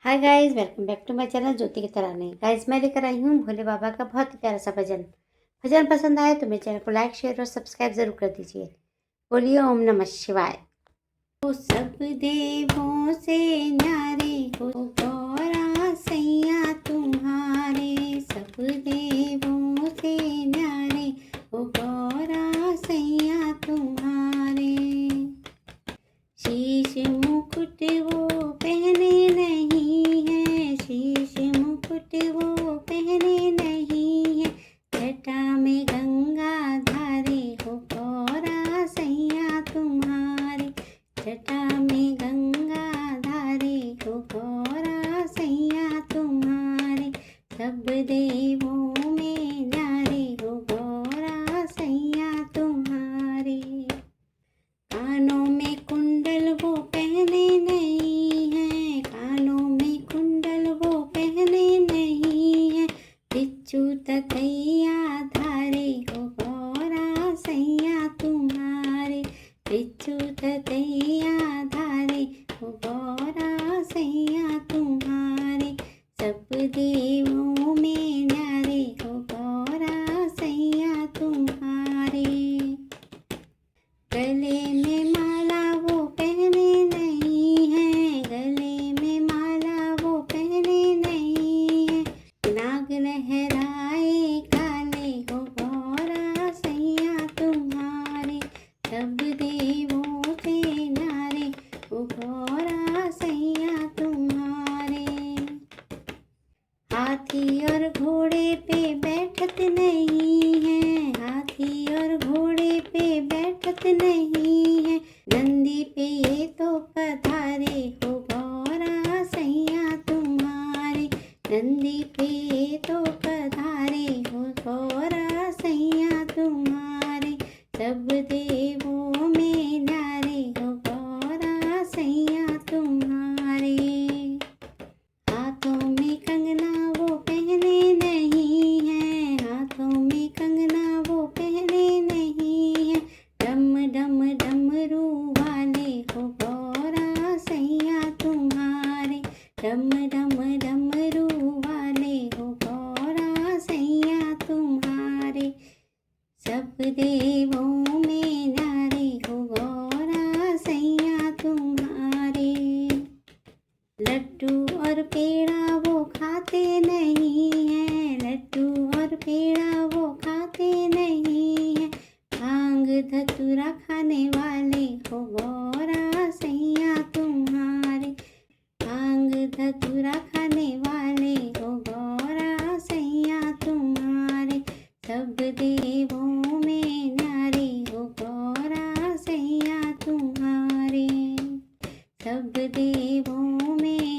Hi guys, welcome back to my channel Jyoti की तरह नहीं। गाइस, मैं लेकर आई हूँ भोले बाबा का बहुत ही प्यारा सा भजन। भजन पसंद आए तो मेरे चैनल को लाइक, शेयर और सब्सक्राइब जरूर कर दीजिए। बोलिए ओम नमः शिवाय। ओ सब देवों से न्यारे हो गौरा सैया तुम्हारे, सब देवों से न्यारे हो गौरा सैया तुम्हारे। शीश मुकुट वो पहने नहीं है, शीश मुकुट वो पहने नहीं है, जटा में गंगा धारे हो गौरा सैया तुम्हारे, जटा में गंगा धारे हो गौरा सैया तुम्हारे, सब देवों में न्यारे हो गौरा सैया तुम्हारे। कानों में कुंडल वो पहने नहीं है, कानों में कुंडल वो पहने नहीं है, बिच्छू तकैया धारे हो गौरा सैया तुम्हारे, बिच्छू तकैया धारे हो गौरा सैया तुम्हारे, सब देवों में न्यारे हो गौरा सैया तुम्हारे। गले में माला वो पहने नहीं है, गले में माला वो पहने नहीं है, नाग लहराए काले हो गौरा सैया तुम्हारे, सब देवों से न्यारे हो गौरा सैया तुम्हारे। हाथी और घोड़े पे बैठत नहीं है, हाथी और घोड़े पे बैठत नहीं है, नंदी पे ये तो पधारे हो गौरा सैया तुम्हारे, नंदी पे ये तो पधारे हो गौरा सैया तुम्हारे, सब देवों में न्यारे हो गौरा सैया तुम्हारे। हाथों में कंगना वो पहने नहीं है, हाथों में कंगना वो पहने नहीं है, डम डम डमरू वाले हो गौरा सैया तुम्हारे, डम डम डमरू वाले हो गौरा सैया तुम्हारे, सब देवों में न्यारे हो गौरा सैया तुम्हारे। लड्डू और पेड़ा वो खाते नहीं है, लड्डू और पेड़ा वो खाते नहीं है, भांग धतूरा खाने वाले हो गौरा सैया तुम्हारे, भांग धतूरा खाने वाले हो गौरा सैया तुम्हारे, सब देवों में न्यारे हो गौरा सैया तुम्हारे, सब देवों में